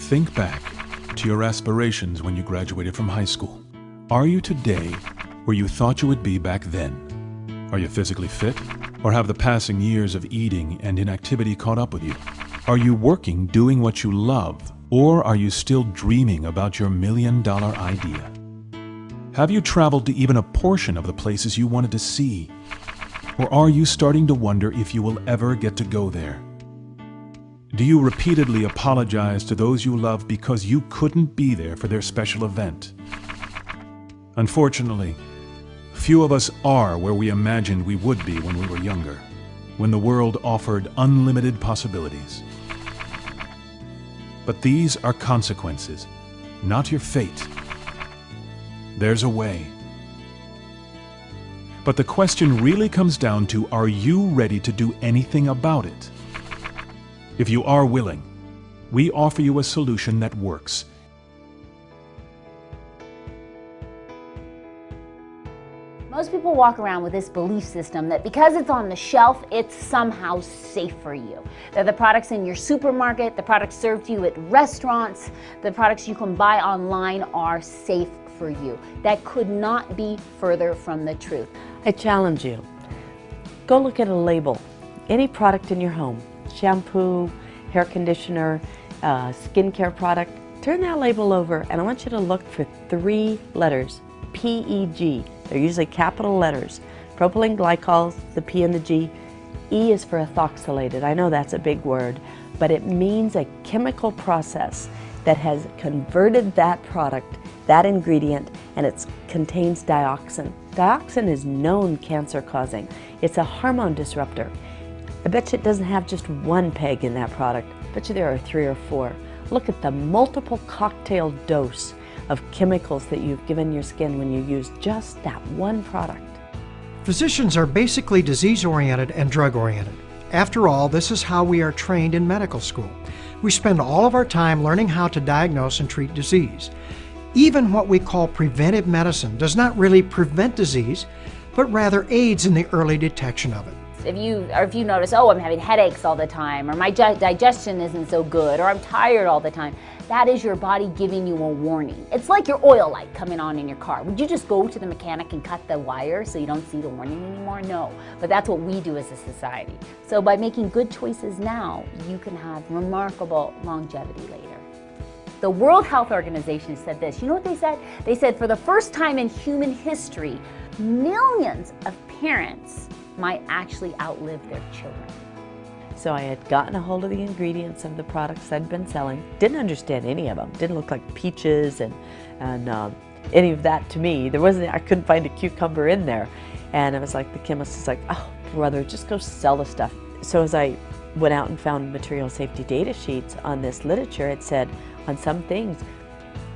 Think back to your aspirations when you graduated from high school. Are you today where you thought you would be back then? Are you physically fit? Or have the passing years of eating and inactivity caught up with you? Are you working doing what you love? Or are you still dreaming about your million-dollar idea? Have you traveled to even a portion of the places you wanted to see? Or are you starting to wonder if you will ever get to go there? Do you repeatedly apologize to those you love because you couldn't be there for their special event? Unfortunately, few of us are where we imagined we would be when we were younger, when the world offered unlimited possibilities. But these are consequences, not your fate. There's a way. But the question really comes down to, are you ready to do anything about it? If you are willing, we offer you a solution that works. Most people walk around with this belief system that because it's on the shelf, it's somehow safe for you. That the products in your supermarket, the products served to you at restaurants, the products you can buy online are safe for you. That could not be further from the truth. I challenge you. Go look at a label. Any product in your home, shampoo, hair conditioner, skincare product, turn that label over and I want you to look for 3 letters, PEG. They're usually capital letters. Propylene glycol, the P and the G. E is for ethoxylated. I know that's a big word, but it means a chemical process that has converted that product, that ingredient, and it contains dioxin. Dioxin is known cancer-causing. It's a hormone disruptor. I bet you it doesn't have just 1 peg in that product. I bet you there are 3 or 4. Look at the multiple cocktail dose of chemicals that you've given your skin when you use just that 1 product. Physicians are basically disease-oriented and drug-oriented. After all, this is how we are trained in medical school. We spend all of our time learning how to diagnose and treat disease. Even what we call preventive medicine does not really prevent disease, but rather aids in the early detection of it. If you notice, oh, I'm having headaches all the time, or my digestion isn't so good, or I'm tired all the time, that is your body giving you a warning. It's like your oil light coming on in your car. Would you just go to the mechanic and cut the wire so you don't see the warning anymore? No, but that's what we do as a society. So by making good choices now, you can have remarkable longevity later. The World Health Organization said this. You know what they said? They said for the first time in human history, millions of parents might actually outlive their children. So I had gotten a hold of the ingredients of the products I'd been selling. Didn't understand any of them. Didn't look like peaches and any of that to me. I couldn't find a cucumber in there. And it was like the chemist was like, oh brother, just go sell the stuff. So as I went out and found material safety data sheets on this literature, it said on some things,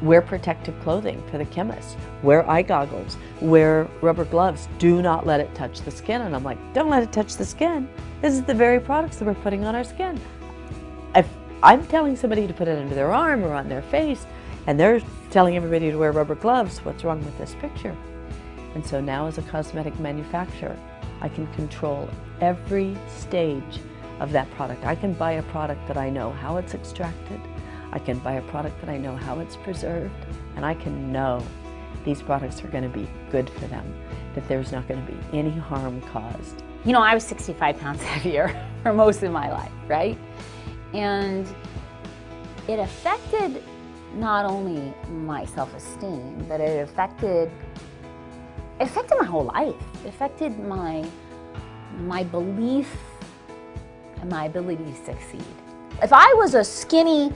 wear protective clothing for the chemists, wear eye goggles, wear rubber gloves, do not let it touch the skin. And I'm like, don't let it touch the skin. This is the very products that we're putting on our skin. If I'm telling somebody to put it under their arm or on their face, and they're telling everybody to wear rubber gloves, what's wrong with this picture? And so now as a cosmetic manufacturer, I can control every stage of that product. I can buy a product that I know how it's extracted. I can buy a product that I know how it's preserved, and I can know these products are going to be good for them, that there's not going to be any harm caused. You know, I was 65 pounds heavier for most of my life, right? And it affected not only my self-esteem, but it affected my whole life. It affected my belief and my ability to succeed. If I was a skinny,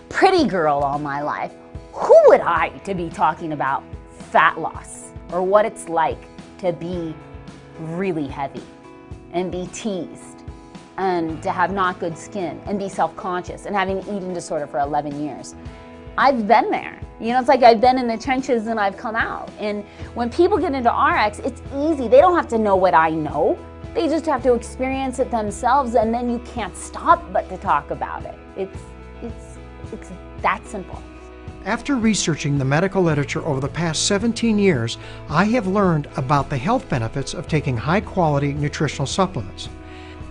pretty girl all my life, who would I to be talking about fat loss or what it's like to be really heavy and be teased and to have not good skin and be self-conscious and having an eating disorder for 11 years. I've been there. You know, it's like I've been in the trenches and I've come out. And when people get into RX, it's easy. They don't have to know what I know. They just have to experience it themselves, and then you can't stop but to talk about it. It's that simple. After researching the medical literature over the past 17 years, I have learned about the health benefits of taking high-quality nutritional supplements.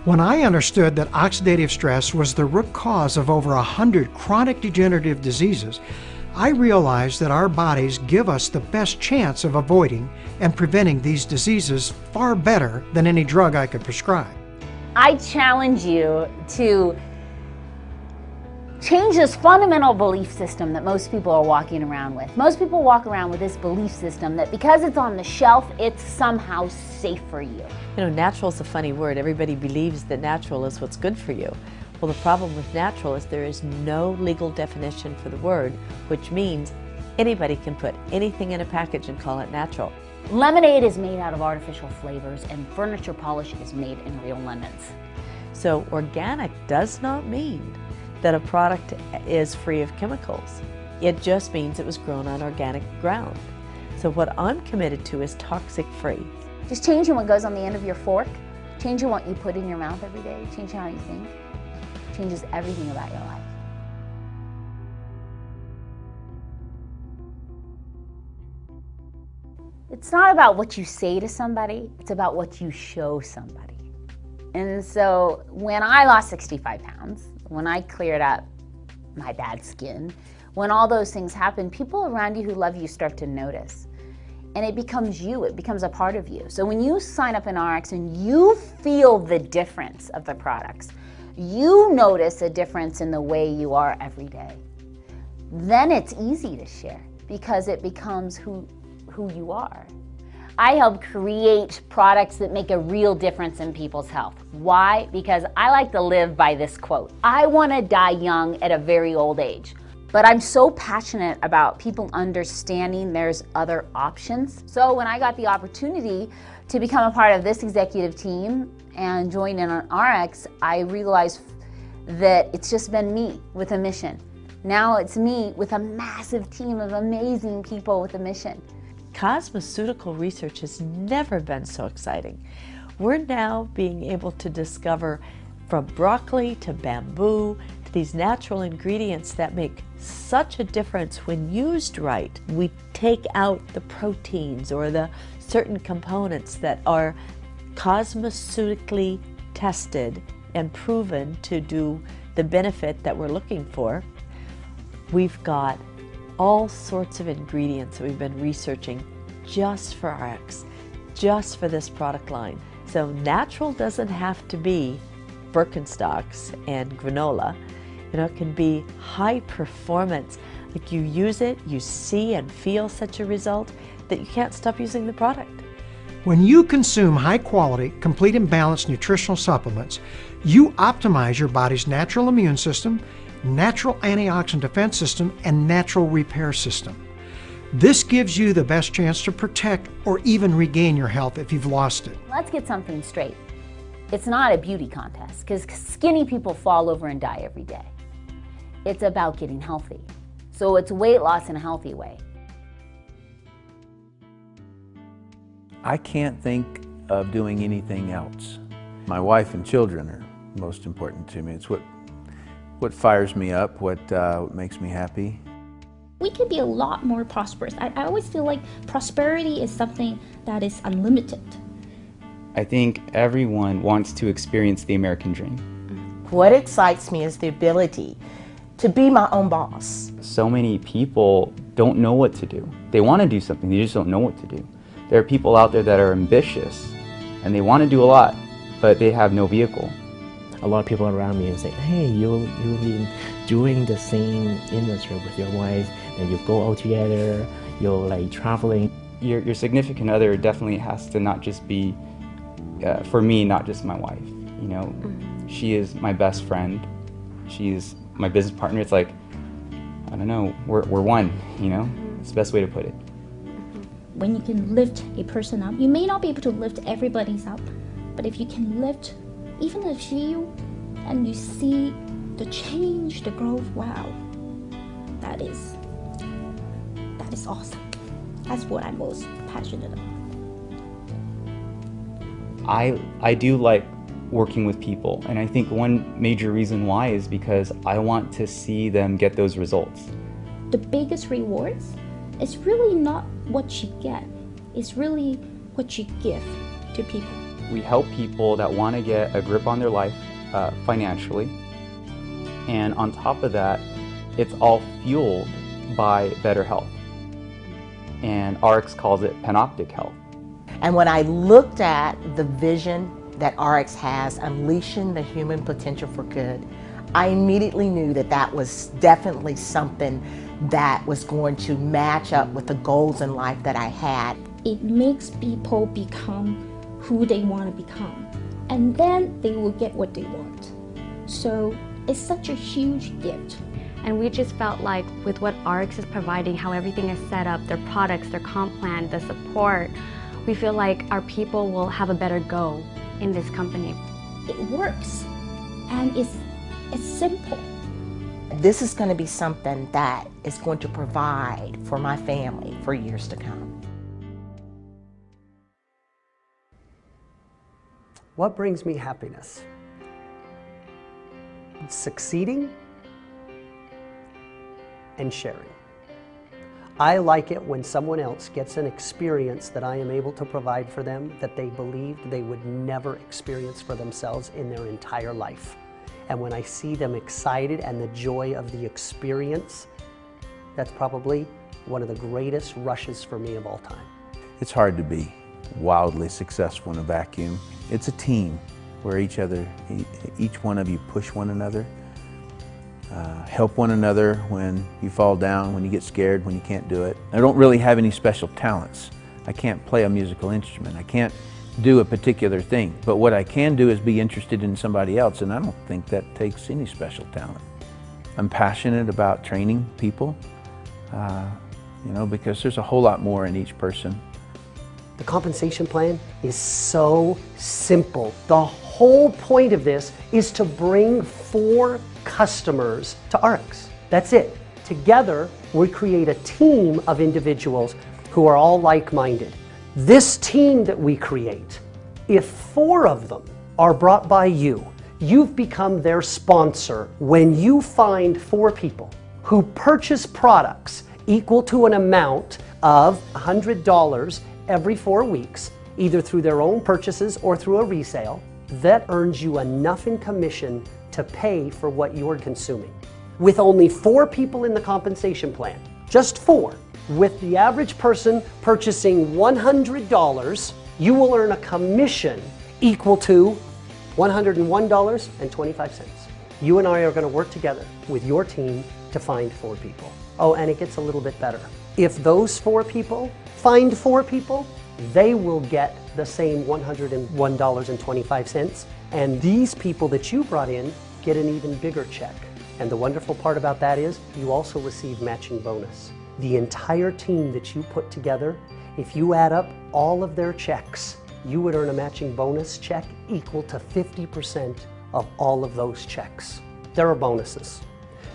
When I understood that oxidative stress was the root cause of over 100 chronic degenerative diseases, I realized that our bodies give us the best chance of avoiding and preventing these diseases far better than any drug I could prescribe. I challenge you to change this fundamental belief system that most people are walking around with. Most people walk around with this belief system that because it's on the shelf, it's somehow safe for you. You know, natural is a funny word. Everybody believes that natural is what's good for you. Well, the problem with natural is there is no legal definition for the word, which means anybody can put anything in a package and call it natural. Lemonade is made out of artificial flavors and furniture polish is made in real lemons. So organic does not mean that a product is free of chemicals. It just means it was grown on organic ground. So what I'm committed to is toxic free. Just changing what goes on the end of your fork, changing what you put in your mouth every day, changing how you think, changes everything about your life. It's not about what you say to somebody, it's about what you show somebody. And so when I lost 65 pounds, when I cleared up my bad skin, when all those things happen, people around you who love you start to notice. And it becomes you, it becomes a part of you. So when you sign up in Ariix and you feel the difference of the products, you notice a difference in the way you are every day, then it's easy to share because it becomes who you are. I help create products that make a real difference in people's health. Why? Because I like to live by this quote. I want to die young at a very old age. But I'm so passionate about people understanding there's other options. So when I got the opportunity to become a part of this executive team and join in on Ariix, I realized that it's just been me with a mission. Now it's me with a massive team of amazing people with a mission. Cosmeceutical research has never been so exciting. We're now being able to discover from broccoli to bamboo to these natural ingredients that make such a difference when used right. We take out the proteins or the certain components that are cosmeceutically tested and proven to do the benefit that we're looking for. We've got all sorts of ingredients that we've been researching just for Ariix, just for this product line. So natural doesn't have to be Birkenstocks and granola. You know, it can be high performance. Like you use it, you see and feel such a result that you can't stop using the product. When you consume high quality, complete and balanced nutritional supplements, you optimize your body's natural immune system, natural antioxidant defense system, and natural repair system. This gives you the best chance to protect or even regain your health if you've lost it. Let's get something straight. It's not a beauty contest because skinny people fall over and die every day. It's about getting healthy. So it's weight loss in a healthy way. I can't think of doing anything else. My wife and children are most important to me. It's what fires me up, what makes me happy. We could be a lot more prosperous. I always feel like prosperity is something that is unlimited. I think everyone wants to experience the American dream. What excites me is the ability to be my own boss. So many people don't know what to do. They want to do something, they just don't know what to do. There are people out there that are ambitious and they want to do a lot, but they have no vehicle. A lot of people around me say, hey, you've been doing the same industry with your wife, and you go out together, you're like traveling. Your significant other definitely has to not just be, for me, not just my wife. You know, she is my best friend. She's my business partner. It's like, I don't know, we're one, you know? It's the best way to put it. When you can lift a person up, you may not be able to lift everybody's up, but if you can lift even a few and you see the change, the growth, wow, that is awesome. That's what I'm most passionate about. I do like working with people, and I think one major reason why is because I want to see them get those results. The biggest rewards is really not what you get, it's really what you give to people. We help people that want to get a grip on their life financially. And on top of that, it's all fueled by better health. And Ariix calls it panoptic health. And when I looked at the vision that Ariix has, unleashing the human potential for good, I immediately knew that that was definitely something that was going to match up with the goals in life that I had. It makes people become who they want to become, and then they will get what they want. So it's such a huge gift. And we just felt like with what Ariix is providing, how everything is set up, their products, their comp plan, the support, we feel like our people will have a better go in this company. It works, and it's simple. This is going to be something that is going to provide for my family for years to come. What brings me happiness? Succeeding and sharing. I like it when someone else gets an experience that I am able to provide for them that they believed they would never experience for themselves in their entire life. And when I see them excited and the joy of the experience, that's probably one of the greatest rushes for me of all time. It's hard to be wildly successful in a vacuum. It's a team where each one of you push one another, help one another when you fall down, when you get scared, when you can't do it. I don't really have any special talents. I can't play a musical instrument. I can't do a particular thing. But what I can do is be interested in somebody else, and I don't think that takes any special talent. I'm passionate about training people, because there's a whole lot more in each person. The compensation plan is so simple. The whole point of this is to bring 4 customers to Ariix. That's it. Together, we create a team of individuals who are all like-minded. This team that we create, if 4 of them are brought by you, you've become their sponsor. When you find 4 people who purchase products equal to an amount of $100 every 4 weeks, either through their own purchases or through a resale, that earns you enough in commission to pay for what you're consuming. With only 4 people in the compensation plan, just 4, with the average person purchasing $100, you will earn a commission equal to $101.25. You and I are going to work together with your team to find 4 people. Oh, and it gets a little bit better. If those 4 people find 4 people, they will get the same $101.25, and these people that you brought in get an even bigger check. And the wonderful part about that is you also receive matching bonus. The entire team that you put together, if you add up all of their checks, you would earn a matching bonus check equal to 50% of all of those checks. There are bonuses.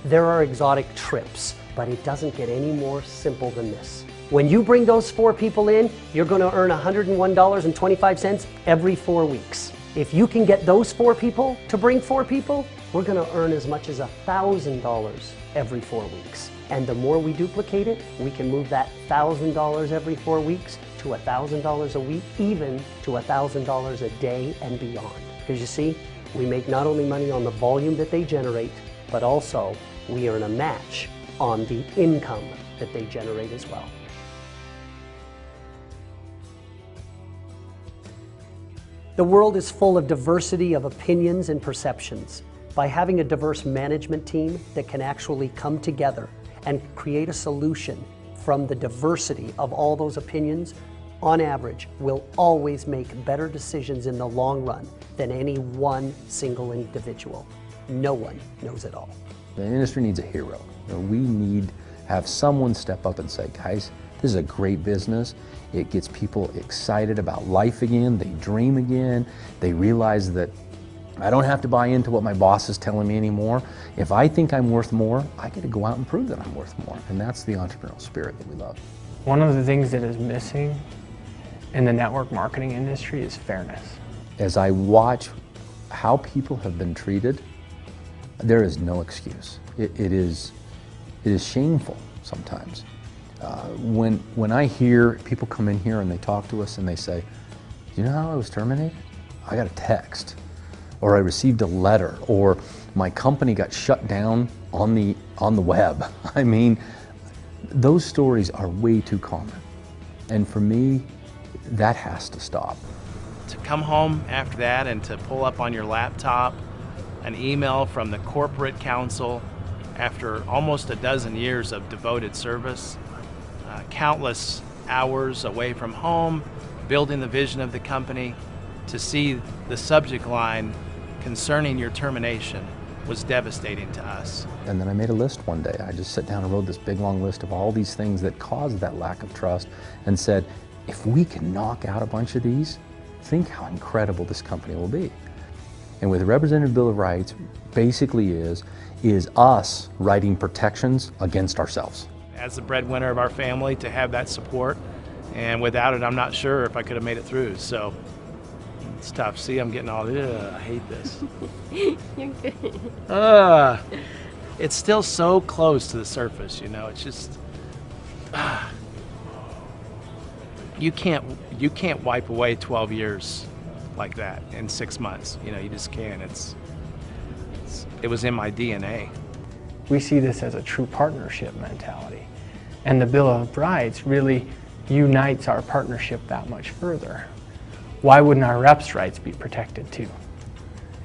There are exotic trips, but it doesn't get any more simple than this. When you bring those 4 people in, you're going to earn $101.25 every 4 weeks. If you can get those 4 people to bring 4 people, we're going to earn as much as $1,000 every 4 weeks. And the more we duplicate it, we can move that $1,000 every 4 weeks to $1,000 a week, even to $1,000 a day and beyond. Because you see, we make not only money on the volume that they generate, but also we earn a match on the income that they generate as well. The world is full of diversity of opinions and perceptions. By having a diverse management team that can actually come together and create a solution from the diversity of all those opinions, on average, we'll always make better decisions in the long run than any one single individual. No one knows it all. The industry needs a hero. We need to have someone step up and say, guys, this is a great business. It gets people excited about life again. They dream again. They realize that I don't have to buy into what my boss is telling me anymore. If I think I'm worth more, I get to go out and prove that I'm worth more. And that's the entrepreneurial spirit that we love. One of the things that is missing in the network marketing industry is fairness. As I watch how people have been treated, there is no excuse. It is shameful sometimes. When I hear people come in here and they talk to us and they say, do you know how I was terminated? I got a text, or I received a letter, or my company got shut down on the web. I mean, those stories are way too common. And for me, that has to stop. To come home after that and to pull up on your laptop an email from the corporate council after almost a dozen years of devoted service, countless hours away from home, building the vision of the company, to see the subject line concerning your termination was devastating to us. And then I made a list one day. I just sat down and wrote this big long list of all these things that caused that lack of trust and said, if we can knock out a bunch of these, think how incredible this company will be. And with the Representative Bill of Rights basically is us writing protections against ourselves. As the breadwinner of our family, to have that support, and without it, I'm not sure if I could have made it through. So it's tough. See, I'm getting all, I hate this. You're good. It's still so close to the surface, you know. It's just, you can't wipe away 12 years like that in 6 months. You know, you just can't. It was in my DNA. We see this as a true partnership mentality. And the Bill of Rights really unites our partnership that much further. Why wouldn't our reps' rights be protected too?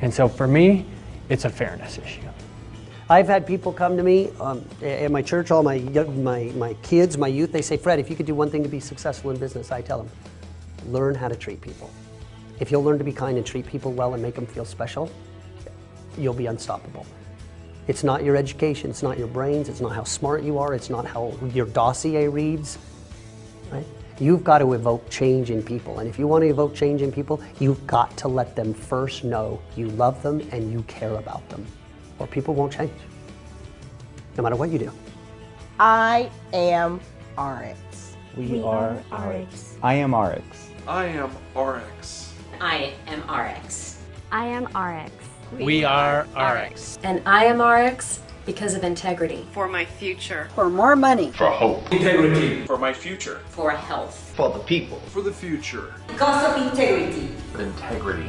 And so for me, it's a fairness issue. I've had people come to me at my church, all my kids, my youth, they say, Fred, if you could do one thing to be successful in business, I tell them, learn how to treat people. If you'll learn to be kind and treat people well and make them feel special, you'll be unstoppable. It's not your education, it's not your brains, it's not how smart you are, it's not how your dossier reads, right? You've got to evoke change in people, and if you want to evoke change in people, you've got to let them first know you love them and you care about them, or people won't change, no matter what you do. I am Ariix. We are Ariix. I am Ariix. I am Ariix. I am Ariix. I am Ariix. We are Ariix. And I am Ariix because of integrity. For my future. For more money. For hope. Integrity. For my future. For health. For the people. For the future. Because of integrity. For integrity.